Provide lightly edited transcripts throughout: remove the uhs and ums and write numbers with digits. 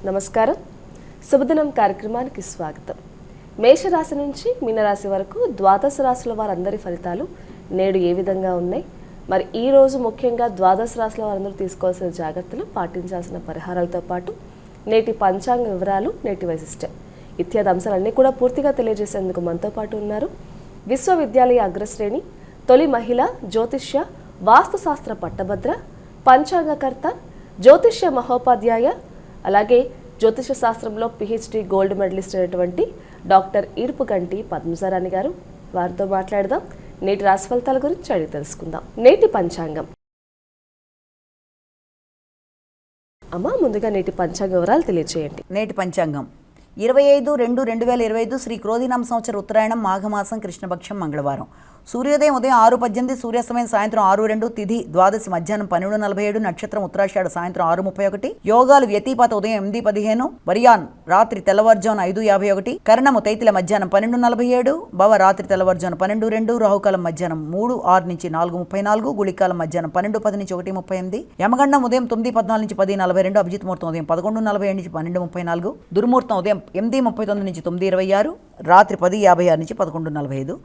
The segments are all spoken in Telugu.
నమస్కారం. శుభదినం కార్యక్రమానికి స్వాగతం. మేషరాశి నుంచి మీనరాశి వరకు ద్వాదశ రాశుల వారందరి ఫలితాలు నేడు ఏ విధంగా ఉన్నాయి, మరి ఈ రోజు ముఖ్యంగా ద్వాదశ రాశుల వారందరూ తీసుకోవాల్సిన జాగ్రత్తలు, పాటించాల్సిన పరిహారాలతో పాటు నేటి పంచాంగ వివరాలు, నేటి వైశిష్ట్యం ఇత్యాది అంశాలన్నీ కూడా పూర్తిగా తెలియజేసేందుకు మనతో పాటు ఉన్నారు విశ్వవిద్యాలయ అగ్రశ్రేణి, తొలి మహిళ జ్యోతిష్య వాస్తుశాస్త్ర పట్టభద్ర, పంచాంగకర్త, జ్యోతిష్య మహోపాధ్యాయ, అలాగే జ్యోతిష శాస్త్రంలో పిహెచ్డి గోల్డ్ మెడలిస్ట్ అయినటువంటి డాక్టర్ ఈర్పుగంటి పద్మజారాణి గారు. వారితో మాట్లాడదాం. నేటి రాశి ఫలితాల గురించి అడిగి తెలుసుకుందాం. నేటి పంచాంగం. అమ్మ, ముందుగా నేటి పంచాంగ వివరాలు తెలియజేయండి. నేటి పంచాంగం 25/2/2025 శ్రీ క్రోధినామ సంవత్సర ఉత్తరాయణం మాఘమాసం కృష్ణపక్షం మంగళవారం. సూర్యోదయం ఉదయం 6:18, సూర్యాస్తమయం సాయంత్రం 6:02, తిథి ద్వాదశి మధ్యాహ్నం 12:47, నక్షత్రం ఉత్తరాషాఢ సాయంత్రం 6:31, యోగాలు వ్యతిపాత ఉదయం 8:15, వర్యాన్ రాత్రి తెల్లవారుజామున 5:51, కరణము తైతిల మధ్యాహ్నం 12:47, భవ రాత్రి తెల్లవారుజామున 12:02, రాహుకాలం మధ్యాహ్నం 3:06 నుంచి 4:34, గుళికాలం మధ్యాహ్నం 12:10 నుంచి 1:38, యమగండం ఉదయం 9:14 నుంచి 10:42, అభిజిత్ ముహూర్తం ఉదయం 11:47 నుంచి 12:34, దుర్ముహూర్తం ఉదయం 8:39 నుంచి 9:26, రాత్రి 10:56 నుంచి 11:45,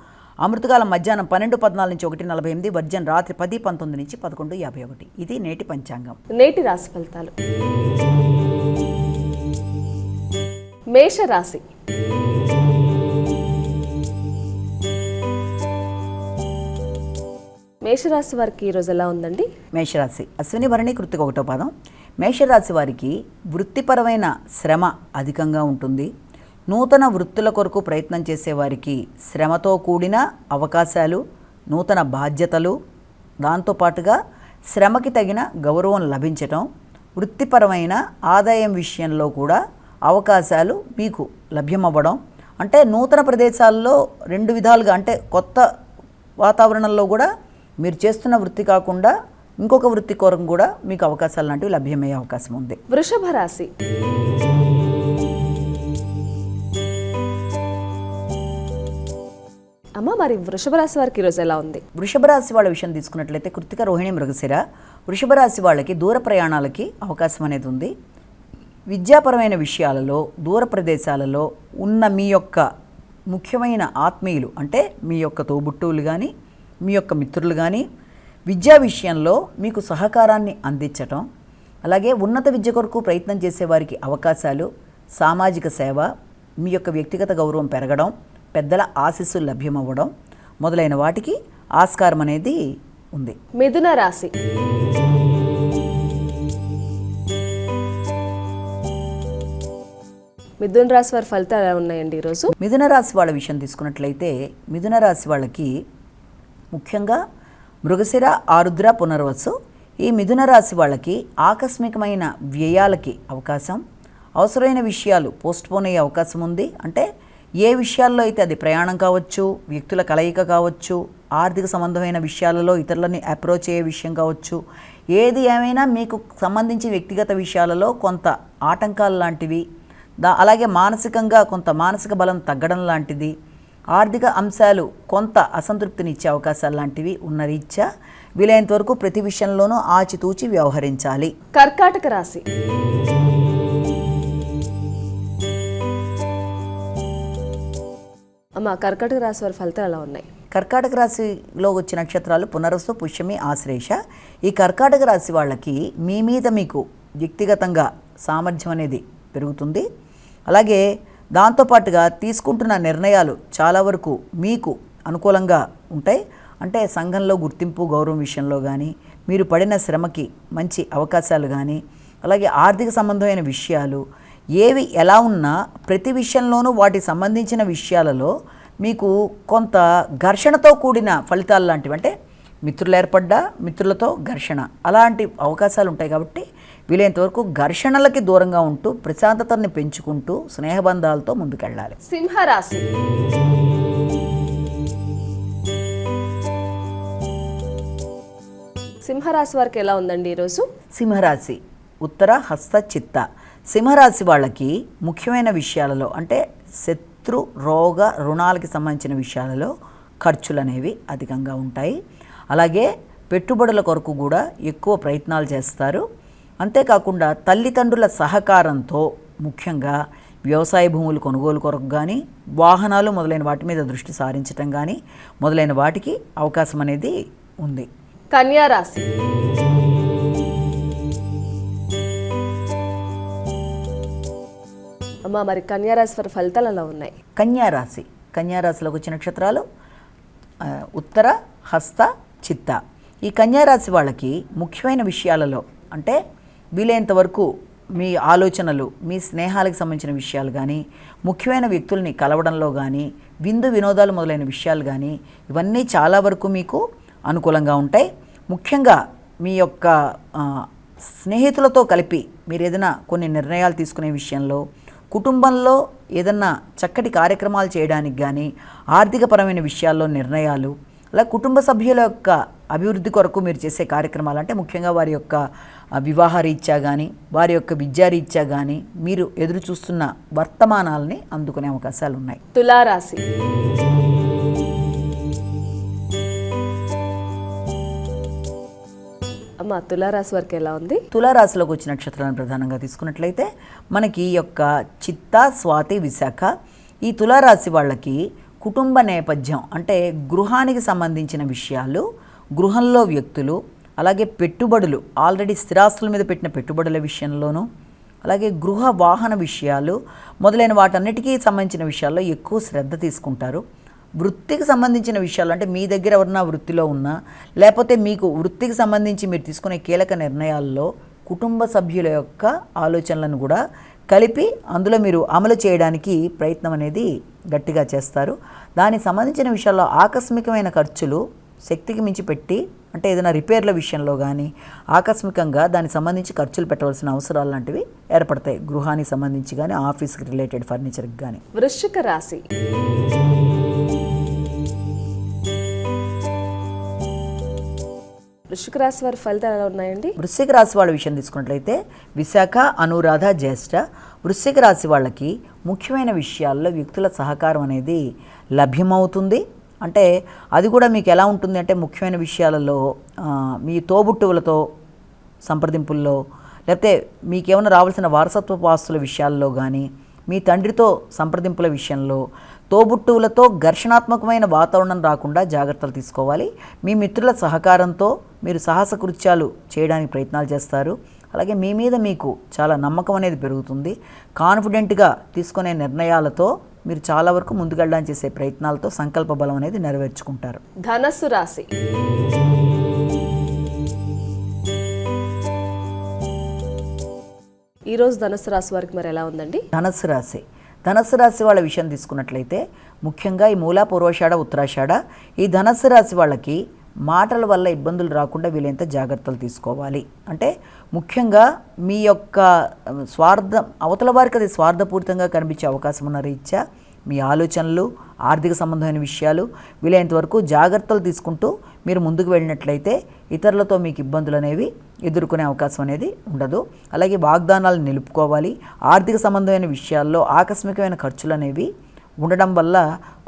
అమృతకాలం మధ్యాహ్నం 12:14 నుంచి 1:48, వర్జన్ రాత్రి 10:19 నుంచి 11:51. ఇది నేటి పంచాంగం. నేటి రాశి ఫలితాలు. మేషరాశి. మేషరాశి వారికి ఈరోజు ఎలా ఉందండి? మేషరాశి అశ్విని భరణి కృత్తిక 1వ పాదం. మేషరాశి వారికి వృత్తిపరమైన శ్రమ అధికంగా ఉంటుంది. నూతన వృత్తుల కొరకు ప్రయత్నం చేసేవారికి శ్రమతో కూడిన అవకాశాలు, నూతన బాధ్యతలు, దాంతోపాటుగా శ్రమకి తగిన గౌరవం లభించటం, వృత్తిపరమైన ఆదాయం విషయంలో కూడా అవకాశాలు మీకు లభ్యమవ్వడం, అంటే నూతన ప్రదేశాల్లో 2 విధాలుగా, అంటే కొత్త వాతావరణంలో కూడా మీరు చేస్తున్న వృత్తి కాకుండా ఇంకొక వృత్తి కొరకు కూడా మీకు అవకాశాలు లాంటివి లభ్యమయ్యే అవకాశం ఉంది. వృషభ రాశి. అమ్మ, మరి వృషభ రాశి వారికి ఈరోజు ఎలా ఉంది? వృషభ రాశి వాళ్ళ విషయం తీసుకున్నట్లయితే కృత్తిక, రోహిణి, మృగశిర. వృషభ రాశి వాళ్ళకి దూర ప్రయాణాలకి అవకాశం అనేది ఉంది. విద్యాపరమైన విషయాలలో, దూర ప్రదేశాలలో ఉన్న మీ యొక్క ముఖ్యమైన ఆత్మీయులు, అంటే మీ యొక్క తోబుట్టువులు కానీ, మీ యొక్క మిత్రులు కానీ విద్యా విషయంలో మీకు సహకారాన్ని అందించటం, అలాగే ఉన్నత విద్య కొరకు ప్రయత్నం చేసేవారికి అవకాశాలు, సామాజిక సేవ, మీ యొక్క వ్యక్తిగత గౌరవం పెరగడం, పెద్దల ఆశీస్సులు లభ్యమవ్వడం మొదలైన వాటికి ఆస్కారం అనేది ఉంది. మిథున రాశి. మిథున రాశి వారి ఫలితాలు ఎలా ఉన్నాయండి ఈరోజు? మిథున రాశి వాళ్ళ విషయం తీసుకున్నట్లయితే మిథున రాశి వాళ్ళకి ముఖ్యంగా మృగశిర, ఆరుద్ర, పునర్వసు. ఈ మిథున రాశి వాళ్ళకి ఆకస్మికమైన వ్యయాలకి అవకాశం, అవసరమైన విషయాలు పోస్ట్పోన్ అయ్యే అవకాశం ఉంది. అంటే ఏ విషయాల్లో అయితే అది ప్రయాణం కావచ్చు, వ్యక్తుల కలయిక కావచ్చు, ఆర్థిక సంబంధమైన విషయాలలో ఇతరులని అప్రోచ్ అయ్యే విషయం కావచ్చు, ఏది ఏమైనా మీకు సంబంధించి వ్యక్తిగత విషయాలలో కొంత ఆటంకాలు లాంటివి, అలాగే మానసికంగా కొంత మానసిక బలం తగ్గడం లాంటిది, ఆర్థిక అంశాలు కొంత అసంతృప్తిని ఇచ్చే అవకాశాలు లాంటివి ఉన్న రీత్యా వీలైనంత వరకు ప్రతి విషయంలోనూ ఆచితూచి వ్యవహరించాలి. కర్కాటక రాశి. అమ్మ, కర్కాటక రాశి వారి ఫలితాలు ఎలా ఉన్నాయి? కర్కాటక రాశిలో వచ్చిన నక్షత్రాలు పునరసు, పుష్యమి, ఆశ్లేష. ఈ కర్కాటక రాశి వాళ్ళకి మీ మీద మీకు వ్యక్తిగతంగా సామర్థ్యం అనేది పెరుగుతుంది. అలాగే దాంతోపాటుగా తీసుకుంటున్న నిర్ణయాలు చాలా వరకు మీకు అనుకూలంగా ఉంటాయి. అంటే సంఘంలో గుర్తింపు, గౌరవం విషయంలో కానీ, మీరు పడిన శ్రమకి మంచి అవకాశాలు కానీ, అలాగే ఆర్థిక సంబంధమైన విషయాలు ఏవి ఎలా ఉన్నా ప్రతి విషయంలోనూ వాటికి సంబంధించిన విషయాలలో మీకు కొంత ఘర్షణతో కూడిన ఫలితాలు లాంటివి, అంటే మిత్రులు ఏర్పడ్డా మిత్రులతో ఘర్షణ, అలాంటి అవకాశాలు ఉంటాయి. కాబట్టి వీలైనంతవరకు ఘర్షణలకి దూరంగా ఉంటూ ప్రశాంతతని పెంచుకుంటూ స్నేహబంధాలతో ముందుకెళ్ళాలి. సింహరాశి. సింహరాశి వారికి ఎలా ఉందండి ఈరోజు? సింహరాశి ఉత్తర, హస్త, చిత్త. సింహరాశి వాళ్ళకి ముఖ్యమైన విషయాలలో, అంటే శత్రు, రోగ, రుణాలకి సంబంధించిన విషయాలలో ఖర్చులు అనేవి అధికంగా ఉంటాయి. అలాగే పెట్టుబడుల కొరకు కూడా ఎక్కువ ప్రయత్నాలు చేస్తారు. అంతేకాకుండా తల్లిదండ్రుల సహకారంతో ముఖ్యంగా వ్యవసాయ భూములు కొనుగోలు కొరకు కానీ వాహనాలు మొదలైన వాటి మీద దృష్టి సారించటం కానీ మొదలైన వాటికి అవకాశం అనేది ఉంది. కన్యా రాశి. అమ్మా మరి కన్యా రాశి వారి ఫలితాలు ఎలా ఉన్నాయి? కన్యా రాశిలోకి వచ్చిన నక్షత్రాలు ఉత్తర, హస్త, చిత్త. ఈ కన్యా రాశి వాళ్ళకి ముఖ్యమైన విషయాలలో అంటే వీలైనంత వరకు మీ ఆలోచనలు, మీ స్నేహాలకు సంబంధించిన విషయాలు కానీ, ముఖ్యమైన వ్యక్తుల్ని కలవడంలో కానీ, విందు వినోదాలు మొదలైన విషయాలు కానీ ఇవన్నీ చాలా వరకు మీకు అనుకూలంగా ఉంటాయి. ముఖ్యంగా మీ యొక్క స్నేహితులతో కలిపి మీరు ఏదైనా కొన్ని నిర్ణయాలు తీసుకునే విషయంలో, కుటుంబంలో ఏదన్నా చక్కటి కార్యక్రమాలు చేయడానికి కానీ, ఆర్థికపరమైన విషయాల్లో నిర్ణయాలు, అలా కుటుంబ సభ్యుల యొక్క అభివృద్ధి కొరకు మీరు చేసే కార్యక్రమాలు అంటే ముఖ్యంగా వారి యొక్క వివాహ రీత్యా కానీ, వారి యొక్క విద్యారీత్యా కానీ మీరు ఎదురు చూస్తున్న వర్తమానాలని అందుకునే అవకాశాలు ఉన్నాయి. తులారాశి. అమ్మ తులారాశి వరకు ఎలా ఉంది? తులారాశిలోకి వచ్చిన నక్షత్రాలను ప్రధానంగా తీసుకున్నట్లయితే మనకి ఈ యొక్క చిత్త, స్వాతి, విశాఖ ఈ తులారాశి వాళ్ళకి కుటుంబ నేపథ్యం అంటే గృహానికి సంబంధించిన విషయాలు, గృహంలో వ్యక్తులు, అలాగే పెట్టుబడులు, ఆల్రెడీ స్థిరాస్తుల మీద పెట్టిన పెట్టుబడుల విషయంలోనూ, అలాగే గృహ వాహన విషయాలు మొదలైన వాటన్నిటికీ సంబంధించిన విషయాల్లో ఎక్కువ శ్రద్ధ తీసుకుంటారు. వృత్తికి సంబంధించిన విషయాలు అంటే మీ దగ్గర ఎవరన్నా వృత్తిలో ఉన్నా, లేకపోతే మీకు వృత్తికి సంబంధించి మీరు తీసుకునే కీలక నిర్ణయాల్లో కుటుంబ సభ్యుల యొక్క ఆలోచనలను కూడా కలిపి అందులో మీరు అమలు చేయడానికి ప్రయత్నం అనేది గట్టిగా చేస్తారు. దానికి సంబంధించిన విషయాల్లో ఆకస్మికమైన ఖర్చులు శక్తికి మించి పెట్టి అంటే ఏదైనా రిపేర్ల విషయంలో కానీ ఆకస్మికంగా దానికి సంబంధించి ఖర్చులు పెట్టవలసిన అవసరాలు లాంటివి ఏర్పడతాయి. గృహానికి సంబంధించి కానీ, ఆఫీస్కి రిలేటెడ్ ఫర్నిచర్కి కానీ. వృశ్చిక రాశి. వృశ్చిక రాశి వారి ఫలితాలు ఎలా ఉన్నాయండి? వృశ్చిక రాశి వాళ్ళ విషయం తీసుకున్నట్లయితే విశాఖ, అనురాధ, జ్యేష్ఠ వృశ్చిక రాశి వాళ్ళకి ముఖ్యమైన విషయాల్లో వ్యక్తుల సహకారం అనేది లభ్యమవుతుంది. అంటే అది కూడా మీకు ఎలా ఉంటుంది అంటే ముఖ్యమైన విషయాలలో మీ తోబుట్టువులతో సంప్రదింపుల్లో, లేకపోతే మీకేమైనా రావాల్సిన వారసత్వపు ఆస్తుల విషయాల్లో కానీ, మీ తండ్రితో సంప్రదింపుల విషయంలో, తోబుట్టువులతో ఘర్షణాత్మకమైన వాతావరణం రాకుండా జాగ్రత్తలు తీసుకోవాలి. మీ మిత్రుల సహకారంతో మీరు సాహస కృత్యాలు చేయడానికి ప్రయత్నాలు చేస్తారు. అలాగే మీ మీద మీకు చాలా నమ్మకం అనేది పెరుగుతుంది. కాన్ఫిడెంట్గా తీసుకునే నిర్ణయాలతో మీరు చాలా వరకు ముందుకెళ్ళడానికి చేసే ప్రయత్నాలతో సంకల్ప బలం అనేది నెరవేర్చుకుంటారు. ధనస్సు రాశి. ఈరోజు ధనస్సు రాశి వారికి మరి ఎలా ఉందండి? ధనస్సు రాశి వాళ్ళ విషయం తీసుకున్నట్లయితే ముఖ్యంగా ఈ మూలా, పూర్వాషాఢ, ఉత్తరాషాఢ ఈ ధనస్సు రాశి వాళ్ళకి మాటల వల్ల ఇబ్బందులు రాకుండా వీలైనంత జాగ్రత్తలు తీసుకోవాలి. అంటే ముఖ్యంగా మీ యొక్క అవతల వారికి అది స్వార్థపూరితంగా కనిపించే అవకాశం ఉన్న రీత్యా మీ ఆలోచనలు, ఆర్థిక సంబంధమైన విషయాలు వీలైనంత వరకు జాగ్రత్తలు తీసుకుంటూ మీరు ముందుకు వెళ్ళినట్లయితే ఇతరులతో మీకు ఇబ్బందులు అనేవి ఎదుర్కొనే అవకాశం అనేది ఉండదు. అలాగే వాగ్దానాలు నిలుపుకోవాలి. ఆర్థిక సంబంధమైన విషయాల్లో ఆకస్మికమైన ఖర్చులు అనేవి ఉండడం వల్ల,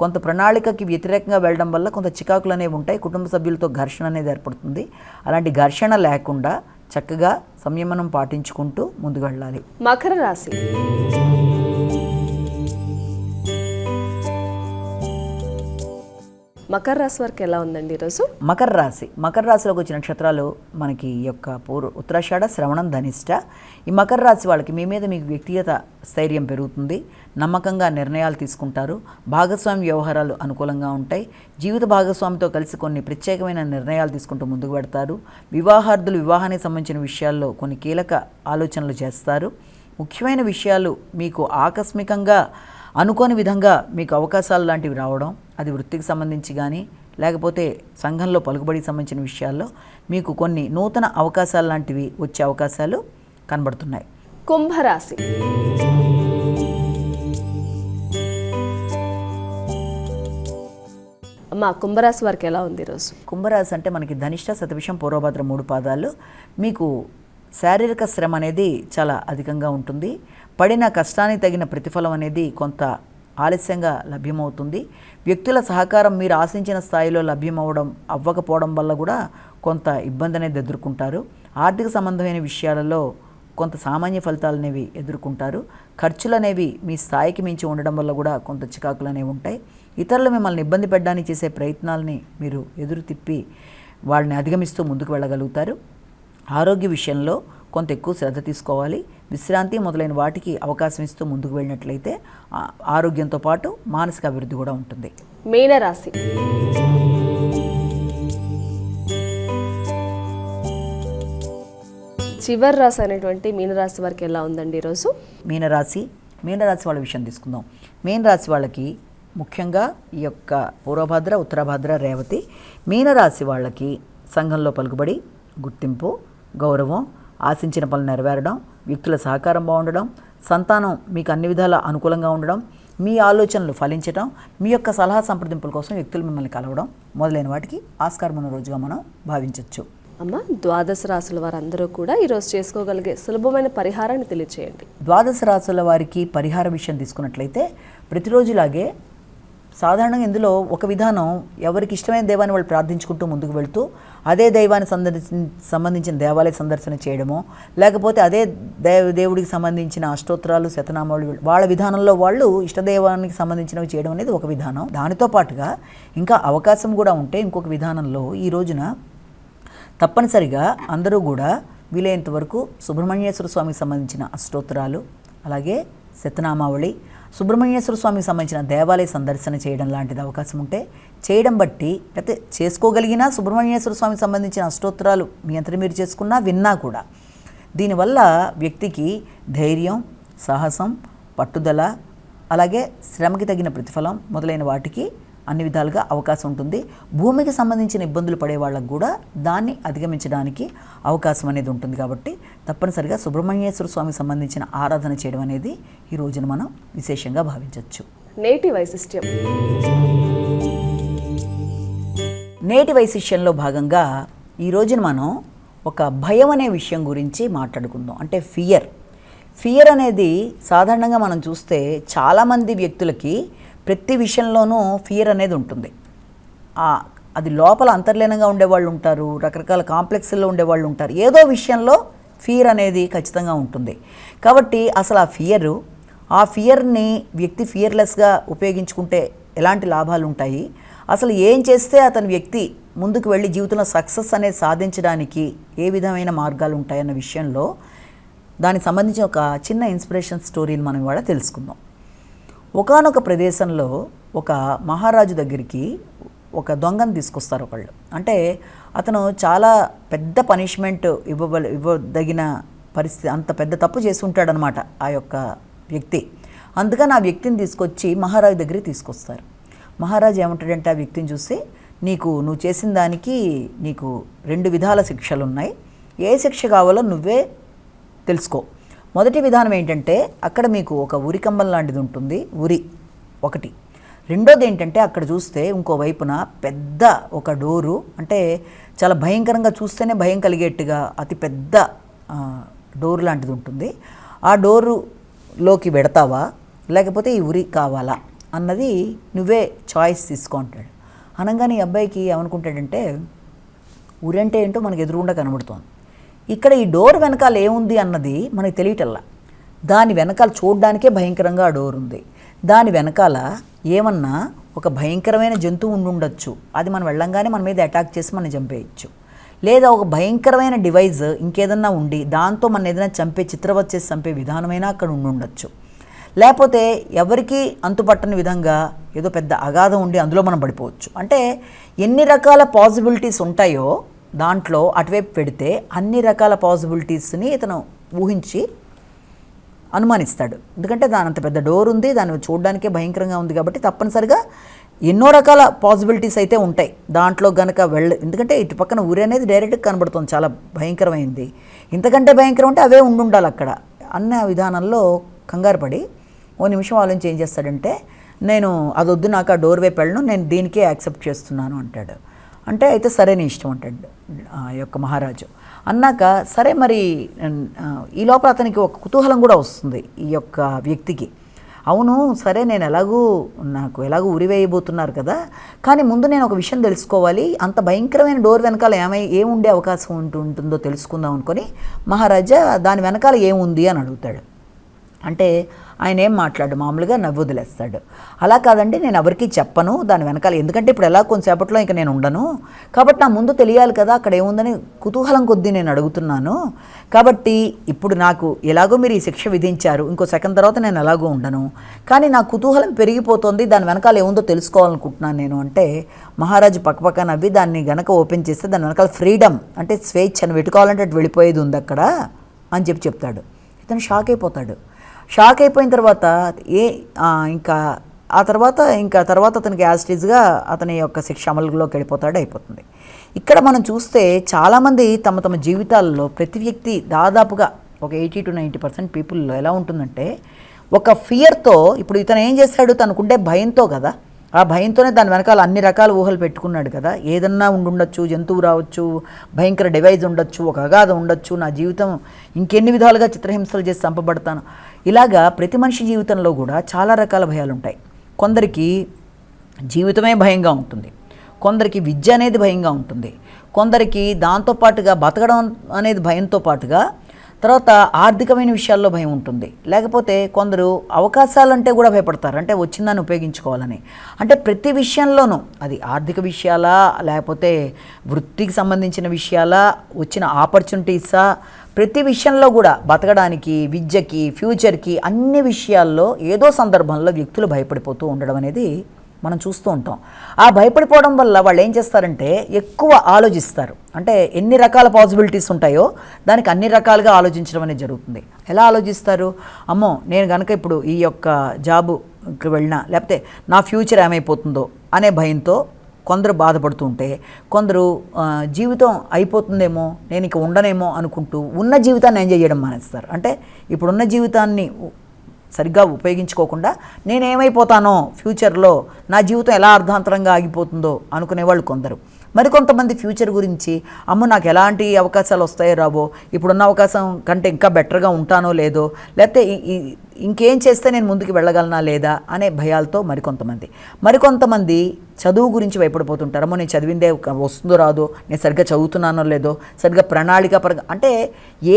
కొంత ప్రణాళికకి వ్యతిరేకంగా వెళ్ళడం వల్ల కొంత చికాకులు అనేవి ఉంటాయి. కుటుంబ సభ్యులతో ఘర్షణ అనేది ఏర్పడుతుంది. అలాంటి ఘర్షణ లేకుండా చక్కగా సంయమనం పాటించుకుంటూ ముందుకు వెళ్ళాలి. మకర రాశి. మకర రాశి వారికి ఎలా ఉందండి ఈరోజు? మకర రాశిలోకి వచ్చిన నక్షత్రాలు మనకి ఈ యొక్క ఉత్తరాషాఢ, శ్రవణం, ధనిష్ట. ఈ మకర రాశి వాళ్ళకి మీ మీద మీకు వ్యక్తిగత స్థైర్యం పెరుగుతుంది. నమ్మకంగా నిర్ణయాలు తీసుకుంటారు. భాగస్వామి వ్యవహారాలు అనుకూలంగా ఉంటాయి. జీవిత భాగస్వామితో కలిసి కొన్ని ప్రత్యేకమైన నిర్ణయాలు తీసుకుంటూ ముందుకు పెడతారు. వివాహార్థులు వివాహానికి సంబంధించిన విషయాల్లో కొన్ని కీలక ఆలోచనలు చేస్తారు. ముఖ్యమైన విషయాలు మీకు ఆకస్మికంగా అనుకోని విధంగా మీకు అవకాశాలు లాంటివి రావడం, అది వృత్తికి సంబంధించి కానీ, లేకపోతే సంఘంలో పలుకుబడికి సంబంధించిన విషయాల్లో మీకు కొన్ని నూతన అవకాశాలు లాంటివి వచ్చే అవకాశాలు కనబడుతున్నాయి. కుంభరాశి. అమ్మా కుంభరాశి వారికి ఎలా ఉంది ఈరోజు? కుంభరాశి అంటే మనకి ధనిష్ట, శతభిషం, పూర్వభద్ర 3 పాదాలు. మీకు శారీరక శ్రమ అనేది చాలా అధికంగా ఉంటుంది. పడిన కష్టానికి తగిన ప్రతిఫలం అనేది కొంత ఆలస్యంగా లభ్యమవుతుంది. వ్యక్తుల సహకారం మీరు ఆశించిన స్థాయిలో అవ్వకపోవడం వల్ల కూడా కొంత ఇబ్బంది అనేది ఎదుర్కొంటారు. ఆర్థిక సంబంధమైన విషయాలలో కొంత సామాన్య ఫలితాలు అనేవి ఎదుర్కొంటారు. ఖర్చులు అనేవి మీ స్థాయికి మించి ఉండడం వల్ల కూడా కొంత చికాకులు అనేవి ఉంటాయి. ఇతరులు మిమ్మల్ని ఇబ్బంది పెట్టడానికి చేసే ప్రయత్నాలని మీరు ఎదురు తిప్పి వాళ్ళని అధిగమిస్తూ ముందుకు వెళ్ళగలుగుతారు. ఆరోగ్య విషయంలో కొంత ఎక్కువ శ్రద్ధ తీసుకోవాలి. విశ్రాంతి మొదలైన వాటికి అవకాశం ఇస్తూ ముందుకు వెళ్ళినట్లయితే ఆరోగ్యంతో పాటు మానసిక అభివృద్ధి కూడా ఉంటుంది. మీనరాశి. చివరి రాశి అనేటువంటి మీనరాశి వారికి ఎలా ఉందండి ఈరోజు? మీనరాశి వాళ్ళ విషయం తీసుకుందాం. మీనరాశి వాళ్ళకి ముఖ్యంగా ఈ యొక్క పూర్వభద్ర, ఉత్తరభద్ర, రేవతి మీనరాశి వాళ్ళకి సంఘంలో పలుకుబడి, గుర్తింపు, గౌరవం, ఆశించిన పనులు నెరవేరడం, వ్యక్తుల సహకారం బాగుండడం, సంతానం మీకు అన్ని విధాల అనుకూలంగా ఉండడం, మీ ఆలోచనలు ఫలించడం, మీ యొక్క సలహా సంప్రదింపుల కోసం వ్యక్తులు మిమ్మల్ని కలవడం మొదలైన వాటికి ఆస్కారం ఉన్న రోజుగా మనం భావించవచ్చు. అమ్మ, ద్వాదశ రాశుల వారందరూ కూడా ఈరోజు చేసుకోగలిగే సులభమైన పరిహారాన్ని తెలియచేయండి. ద్వాదశ రాశుల వారికి పరిహార విషయం తీసుకున్నట్లయితే ప్రతిరోజులాగే సాధారణంగా ఇందులో ఒక విధానం, ఎవరికి ఇష్టమైన దైవాన్ని వాళ్ళు ప్రార్థించుకుంటూ ముందుకు వెళ్తూ అదే దైవానికి సంబంధించిన దేవాలయ సందర్శన చేయడమో, లేకపోతే అదే దేవుడికి సంబంధించిన అష్టోత్తరాలు, శతనామాలు వాళ్ళ విధానంలో వాళ్ళు ఇష్టదైవానికి సంబంధించినవి చేయడం అనేది ఒక విధానం. దానితో పాటుగా ఇంకా అవకాశం కూడా ఉంటే ఇంకొక విధానంలో ఈ రోజున తప్పనిసరిగా అందరూ కూడా వీలైనంత వరకు సుబ్రహ్మణ్యేశ్వర స్వామికి సంబంధించిన అష్టోత్తరాలు, అలాగే శతనామావళి, సుబ్రహ్మణ్యేశ్వర స్వామికి సంబంధించిన దేవాలయ సందర్శన చేయడం లాంటిది అవకాశం ఉంటే చేయడం బట్టి, లేకపోతే చేసుకోగలిగినా సుబ్రహ్మణ్యేశ్వర స్వామికి సంబంధించిన అష్టోత్తరాలు మీ అంతటి మీరు చేసుకున్నా విన్నా కూడా దీనివల్ల వ్యక్తికి ధైర్యం, సాహసం, పట్టుదల, అలాగే శ్రమకి తగిన ప్రతిఫలం మొదలైన వాటికి అన్ని విధాలుగా అవకాశం ఉంటుంది. భూమికి సంబంధించిన ఇబ్బందులు పడే వాళ్ళకు కూడా దాన్ని అధిగమించడానికి అవకాశం అనేది ఉంటుంది. కాబట్టి తప్పనిసరిగా సుబ్రహ్మణ్యేశ్వర స్వామికి సంబంధించిన ఆరాధన చేయడం అనేది ఈ రోజున మనం విశేషంగా భావించవచ్చు. నేటి వైశిష్ట్యం. నేటి వైశిష్యంలో భాగంగా ఈ రోజున మనం ఒక భయం అనే విషయం గురించి మాట్లాడుకుందాం. అంటే ఫియర్ అనేది సాధారణంగా మనం చూస్తే చాలామంది వ్యక్తులకి ప్రతి విషయంలోనూ ఫియర్ అనేది ఉంటుంది. అది లోపల అంతర్లీనంగా ఉండేవాళ్ళు ఉంటారు, రకరకాల కాంప్లెక్స్లో ఉండేవాళ్ళు ఉంటారు. ఏదో విషయంలో ఫియర్ అనేది ఖచ్చితంగా ఉంటుంది. కాబట్టి అసలు ఆ ఫియర్ని వ్యక్తి ఫియర్లెస్గా ఉపయోగించుకుంటే ఎలాంటి లాభాలు ఉంటాయి, అసలు ఏం చేస్తే అతని వ్యక్తి ముందుకు వెళ్ళి జీవితంలో సక్సెస్ అనేది సాధించడానికి ఏ విధమైన మార్గాలు ఉంటాయన్న విషయంలో దానికి సంబంధించి ఒక చిన్న ఇన్స్పిరేషన్ స్టోరీని మనం ఇవాళ తెలుసుకుందాం. ఒకానొక ప్రదేశంలో ఒక మహారాజు దగ్గరికి ఒక దొంగను తీసుకొస్తారు ఒకళ్ళు. అంటే అతను చాలా పెద్ద పనిష్మెంట్ ఇవ్వదగిన పరిస్థితి, అంత పెద్ద తప్పు చేసి ఉంటాడనమాట ఆ యొక్క వ్యక్తి. అందుకని ఆ వ్యక్తిని తీసుకొచ్చి మహారాజు దగ్గరికి తీసుకొస్తారు. మహారాజు ఏమంటాడంటే ఆ వ్యక్తిని చూసి, నువ్వు చేసిన దానికి నీకు 2 విధాల శిక్షలు ఉన్నాయి, ఏ శిక్ష కావాలో నువ్వే తెలుసుకో. మొదటి విధానం ఏంటంటే అక్కడ మీకు ఒక ఉరికంబం లాంటిది ఉంటుంది, ఉరి ఒకటి. రెండోది ఏంటంటే అక్కడ చూస్తే ఇంకో వైపున పెద్ద ఒక డోరు, అంటే చాలా భయంకరంగా చూస్తేనే భయం కలిగేట్టుగా అతి పెద్ద డోరు లాంటిది ఉంటుంది. ఆ డోరులోకి వెడతావా లేకపోతే ఈ ఉరి కావాలా అన్నది నువ్వే చాయిస్ తీసుకో అంటాడు. అనగానే ఈ అబ్బాయికి ఏమనుకుంటాడంటే ఉరి అంటే ఏంటో మనకు ఎదురుగుండా కనబడుతోంది, ఇక్కడ ఈ డోర్ వెనకాల ఏముంది అన్నది మనకి తెలియటల్లా. దాని వెనకాల చూడడానికే భయంకరంగా ఆ డోర్ ఉంది, దాని వెనకాల ఏమన్నా ఒక భయంకరమైన జంతువు ఉండొచ్చు, అది మనం వెళ్ళంగానే మన మీద అటాక్ చేసి మనం చంపేయచ్చు. లేదా ఒక భయంకరమైన డివైజ్ ఇంకేదన్నా ఉండి దాంతో మనం ఏదైనా చిత్రవత చేసి చంపే విధానమైనా అక్కడ ఉండొచ్చు. లేకపోతే ఎవరికి అంతుపట్టని విధంగా ఏదో పెద్ద అగాధం ఉండి అందులో మనం పడిపోవచ్చు. అంటే ఎన్ని రకాల పాసిబిలిటీస్ ఉంటాయో దాంట్లో అటువైపు పెడితే అన్ని రకాల పాసిబిలిటీస్ని ఇతను ఊహించి అనుమానిస్తాడు. ఎందుకంటే దాని అంత పెద్ద డోర్ ఉంది, దాన్ని చూడడానికే భయంకరంగా ఉంది కాబట్టి తప్పనిసరిగా ఎన్నో రకాల పాసిబిలిటీస్ అయితే ఉంటాయి దాంట్లో గనక ఎందుకంటే ఇటు పక్కన ఊరి అనేది డైరెక్ట్గా కనబడుతుంది, చాలా భయంకరమైంది, ఇంతకంటే భయంకరం ఉంటే అవే ఉండాలి అక్కడ అన్న విధానంలో కంగారు పడి ఓ నిమిషం ఆలోచించి ఏం చేస్తాడంటే, నేను అదొద్దు, నాకు ఆ డోర్ వైపు వెళ్ళను, నేను దీనికే యాక్సెప్ట్ చేస్తున్నాను అంటాడు. అంటే అయితే సరే నీ ఇష్టం అంటాడు ఆ యొక్క మహారాజు. అన్నాక సరే మరి ఈ లోపల అతనికి ఒక కుతూహలం కూడా వస్తుంది ఈ యొక్క వ్యక్తికి. అవును సరే, నేను నాకు ఎలాగూ ఉరివేయబోతున్నారు కదా, కానీ ముందు నేను ఒక విషయం తెలుసుకోవాలి, అంత భయంకరమైన డోర్ వెనకాల ఏముండే అవకాశం ఉంటుందో తెలుసుకుందాం అనుకొని, మహారాజా దాని వెనకాల ఏముంది అని అడుగుతాడు. అంటే ఆయన ఏం మాట్లాడు, మామూలుగా నవ్వు వదిలేస్తాడు. అలా కాదండి, నేను ఎవరికి చెప్పను దాని వెనకాల, ఎందుకంటే ఇప్పుడు ఎలా కొంతసేపట్లో ఇంకా నేను ఉండను కాబట్టి నా ముందు తెలియాలి కదా అక్కడ ఏముందని కుతూహలం కొద్దీ నేను అడుగుతున్నాను. కాబట్టి ఇప్పుడు నాకు ఎలాగో మీరు ఈ శిక్ష విధించారు, ఇంకో సెకండ్ తర్వాత నేను ఎలాగో ఉండను, కానీ నా కుతూహలం పెరిగిపోతుంది, దాని వెనకాల ఏముందో తెలుసుకోవాలనుకుంటున్నాను నేను అంటే, మహారాజు పక్కపక్క నవ్వి దాన్ని గనక ఓపెన్ చేస్తే దాని వెనకాల ఫ్రీడమ్ అంటే స్వేచ్ఛ, అని వెతుకోవాలంటే అటు వెళ్ళిపోయేది ఉంది అక్కడ అని చెప్తాడు. ఇతను షాక్ అయిపోతాడు. షాక్ అయిపోయిన తర్వాత ఇంకా తర్వాత అతనికి యాజిటీజ్గా అతని యొక్క శిక్ష అమలులోకి అయిపోతుంది. ఇక్కడ మనం చూస్తే చాలామంది తమ తమ జీవితాల్లో ప్రతి వ్యక్తి దాదాపుగా ఒక 80 to 90% పీపుల్లో ఎలా ఉంటుందంటే, ఒక ఫియర్తో, ఇప్పుడు ఇతను ఏం చేశాడు, తనకుండే భయంతో కదా, ఆ భయంతోనే దాని వెనకాల అన్ని రకాల ఊహలు పెట్టుకున్నాడు కదా, ఏదన్నా ఉండొచ్చు, జంతువు రావచ్చు, భయంకర డివైజ్ ఉండొచ్చు, ఒక అగాధం ఉండొచ్చు, నా జీవితం ఇంకెన్ని విధాలుగా చిత్రహింసలు చేసి చంపబడతాను. ఇలాగా ప్రతి మనిషి జీవితంలో కూడా చాలా రకాల భయాలు ఉంటాయి. కొందరికి జీవితమే భయంగా ఉంటుంది, కొందరికి విద్య అనేది భయంగా ఉంటుంది, కొందరికి దాంతోపాటుగా బతకడం అనేది భయంతో పాటుగా తర్వాత ఆర్థికమైన విషయాల్లో భయం ఉంటుంది, లేకపోతే కొందరు అవకాశాలంటే కూడా భయపడతారు, అంటే వచ్చిందాన్ని ఉపయోగించుకోవాలని. అంటే ప్రతి విషయంలోనూ, అది ఆర్థిక విషయాలా, లేకపోతే వృత్తికి సంబంధించిన విషయాలా, వచ్చిన ఆపర్చునిటీసా, ప్రతి విషయంలో కూడా బతకడానికి, విద్యకి, ఫ్యూచర్కి, అన్ని విషయాల్లో ఏదో సందర్భంలో వ్యక్తులు భయపడిపోతూ ఉండడం అనేది మనం చూస్తూ ఉంటాం. ఆ భయపడిపోవడం వల్ల వాళ్ళు ఏం చేస్తారంటే ఎక్కువ ఆలోచిస్తారు. అంటే ఎన్ని రకాల పాసిబిలిటీస్ ఉంటాయో దానికి అన్ని రకాలుగా ఆలోచించడం అనేది జరుగుతుంది. ఎలా ఆలోచిస్తారు, అమ్మో నేను కనుక ఇప్పుడు ఈ యొక్క జాబుకి వెళ్ళినా, లేకపోతే నా ఫ్యూచర్ ఏమైపోతుందో అనే భయంతో కొందరు బాధపడుతూ ఉంటే, కొందరు జీవితం అయిపోతుందేమో, నేను ఇక ఉండనేమో అనుకుంటూ ఉన్న జీవితాన్ని ఎంజాయ్ చేయడం మానేస్తారు. అంటే ఇప్పుడున్న జీవితాన్ని సరిగ్గా ఉపయోగించుకోకుండా నేనేమైపోతానో ఫ్యూచర్లో, నా జీవితం ఎలా అర్ధాంతరంగా ఆగిపోతుందో అనుకునేవాళ్ళు కొందరు. మరికొంతమంది ఫ్యూచర్ గురించి, అమ్మో నాకు ఎలాంటి అవకాశాలు వస్తాయో రావో, ఇప్పుడున్న అవకాశం కంటే ఇంకా బెటర్గా ఉంటానో లేదో, లేకపోతే ఇంకేం చేస్తే నేను ముందుకు వెళ్ళగలనా లేదా అనే భయాలతో మరికొంతమంది చదువు గురించి భయపడిపోతుంటారు. అమ్మో నేను చదివిందే వస్తుందో రాదో, నేను సరిగ్గా చదువుతున్నానో లేదో, సరిగ్గా ప్రణాళికాపరంగా, అంటే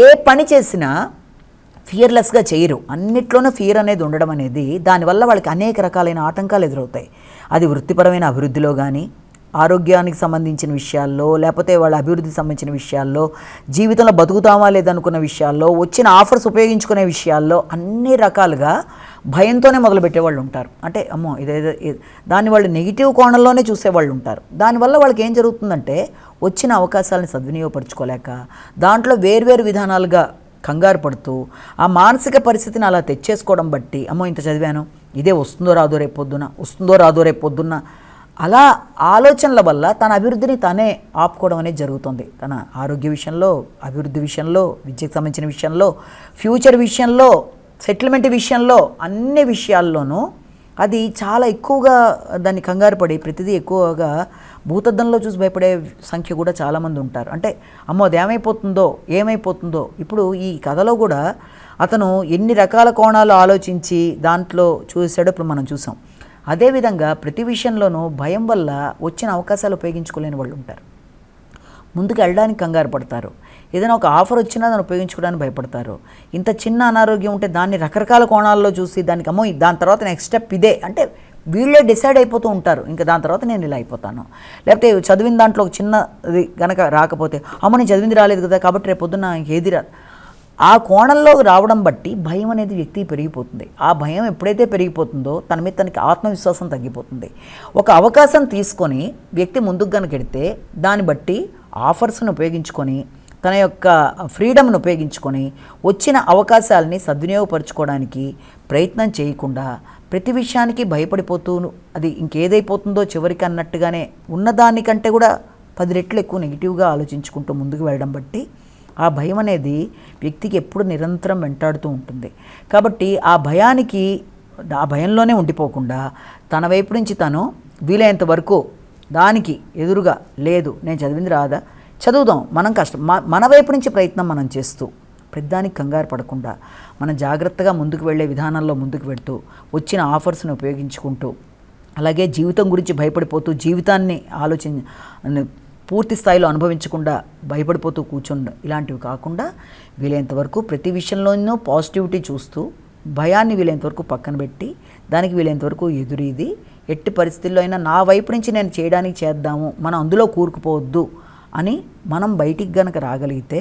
ఏ పని చేసినా ఫియర్లెస్గా చేయరు, అన్నిట్లోనూ ఫియర్ అనేది ఉండడం అనేది, దానివల్ల వాళ్ళకి అనేక రకాలైన ఆటంకాలు ఎదురవుతాయి. అది వృత్తిపరమైన అభివృద్ధిలో కానీ, ఆరోగ్యానికి సంబంధించిన విషయాల్లో, లేకపోతే వాళ్ళ అభివృద్ధికి సంబంధించిన విషయాల్లో, జీవితంలో బతుకుతామా లేదనుకున్న విషయాల్లో, వచ్చిన ఆఫర్స్ ఉపయోగించుకునే విషయాల్లో, అన్ని రకాలుగా భయంతోనే మొదలుపెట్టే వాళ్ళు ఉంటారు. అంటే అమ్మో ఇదేదో, దాన్ని వాళ్ళు నెగిటివ్ కోణంలోనే చూసేవాళ్ళు ఉంటారు. దానివల్ల వాళ్ళకి ఏం జరుగుతుందంటే, వచ్చిన అవకాశాలను సద్వినియోగపరచుకోలేక దాంట్లో వేర్వేరు విధానాలుగా కంగారు పడుతూ ఆ మానసిక పరిస్థితిని అలా తెచ్చేసుకోవడం బట్టి, అమ్మో ఇంత చదివాను, ఇదే వస్తుందో రాదో రేపు పొద్దున్న అలా ఆలోచనల వల్ల తన అభివృద్ధిని తానే ఆపుకోవడం అనేది జరుగుతుంది. తన ఆరోగ్య విషయంలో, అభివృద్ధి విషయంలో, విద్యకు సంబంధించిన విషయంలో, ఫ్యూచర్ విషయంలో, సెటిల్మెంట్ విషయంలో, అన్ని విషయాల్లోనూ అది చాలా ఎక్కువగా దాన్ని కంగారు పడి ప్రతిదీ ఎక్కువగా భూతద్దంలో చూసి భయపడే సంఖ్య కూడా చాలామంది ఉంటారు. అంటే అమ్మో అది ఏమైపోతుందో. ఇప్పుడు ఈ కథలో కూడా అతను ఎన్ని రకాల కోణాలు ఆలోచించి దాంట్లో చూసాడో ఇప్పుడు మనం చూసాం. అదేవిధంగా ప్రతి విషయంలోనూ భయం వల్ల వచ్చిన అవకాశాలు ఉపయోగించుకోలేని వాళ్ళు ఉంటారు. ముందుకు వెళ్ళడానికి కంగారు పడతారు, ఏదైనా ఒక ఆఫర్ వచ్చినా దాన్ని ఉపయోగించుకోవడానికి భయపడతారు. ఇంత చిన్న అనారోగ్యం ఉంటే దాన్ని రకరకాల కోణాల్లో చూసి దానికి అమ్మో దాని తర్వాత నెక్స్ట్ స్టెప్ ఇదే అంటే వీళ్ళే డిసైడ్ అయిపోతూ ఉంటారు. ఇంకా దాని తర్వాత నేను ఇలా అయిపోతాను, లేకపోతే చదివిన దాంట్లో ఒక చిన్నది కనుక రాకపోతే అమ్మ నేను చదివింది రాలేదు కదా కాబట్టి రేపు పొద్దున్న ఏది రా, ఆ కోణంలో రావడం బట్టి భయం అనేది వ్యక్తికి పెరిగిపోతుంది. ఆ భయం ఎప్పుడైతే పెరిగిపోతుందో తన మీద తనకి ఆత్మవిశ్వాసం తగ్గిపోతుంది. ఒక అవకాశం తీసుకొని వ్యక్తి ముందుకు కనుక వెడితే దాన్ని బట్టి ఆఫర్స్ను ఉపయోగించుకొని తన యొక్క ఫ్రీడమ్ను ఉపయోగించుకొని వచ్చిన అవకాశాలని సద్వినియోగపరచుకోవడానికి ప్రయత్నం చేయకుండా ప్రతి విషయానికి భయపడిపోతూ అది ఇంకేదైపోతుందో చివరికి అన్నట్టుగానే ఉన్నదానికంటే కూడా 10 రెట్లు ఎక్కువ నెగిటివ్గా ఆలోచించుకుంటూ ముందుకు వెళ్ళడం బట్టి ఆ భయం అనేది వ్యక్తికి ఎప్పుడు నిరంతరం వెంటాడుతూ ఉంటుంది. కాబట్టి ఆ భయంలోనే ఉండిపోకుండా తన వైపు నుంచి తను వీలైనంత వరకు దానికి ఎదురుగా లేదు నేను చదివింది రాదా చదువుదాం, మనం కష్టం మన వైపు నుంచి ప్రయత్నం మనం చేస్తూ ప్రతిదానికి కంగారు పడకుండా మనం జాగ్రత్తగా ముందుకు వెళ్ళే విధానంలో ముందుకు వెళ్తూ వచ్చిన ఆఫర్స్ని ఉపయోగించుకుంటూ అలాగే జీవితం గురించి భయపడిపోతూ జీవితాన్ని పూర్తి స్థాయిలో అనుభవించకుండా భయపడిపోతూ కూర్చుండ ఇలాంటివి కాకుండా వీలైనంత వరకు ప్రతి విషయంలోనూ పాజిటివిటీ చూస్తూ భయాన్ని వీలైనంత వరకు పక్కన పెట్టి దానికి వీలైనంత వరకు ఎదురీది ఎట్టి పరిస్థితుల్లో అయినా నా వైపు నుంచి నేను చేయడానికి చేద్దాము, మనం అందులో కూరుకుపోవద్దు అని మనం బయటికి గనక రాగలిగితే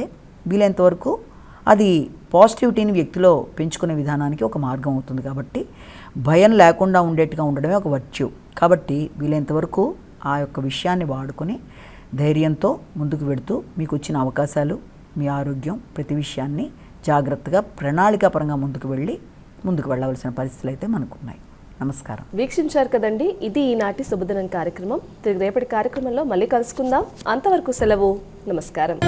వీలైనంత వరకు అది పాజిటివిటీని వ్యక్తిలో పెంచుకునే విధానానికి ఒక మార్గం అవుతుంది. కాబట్టి భయం లేకుండా ఉండేట్టుగా ఉండడమే ఒక వర్చ్యూ. కాబట్టి వీలైనంత వరకు ఆ యొక్క విషయాన్ని వాడుకొని ధైర్యంతో ముందుకు వెడుతూ మీకు వచ్చిన అవకాశాలు, మీ ఆరోగ్యం, ప్రతి విషయాన్ని జాగ్రత్తగా ప్రణాళికాపరంగా ముందుకు వెళ్ళవలసిన పరిస్థితులు అయితే మనకున్నాయి. నమస్కారం. వీక్షించారు కదండి, ఇది ఈనాటి శుభదినం కార్యక్రమం. తిరిగి రేపటి కార్యక్రమంలో మళ్ళీ కలుసుకుందాం. అంతవరకు సెలవు. నమస్కారం.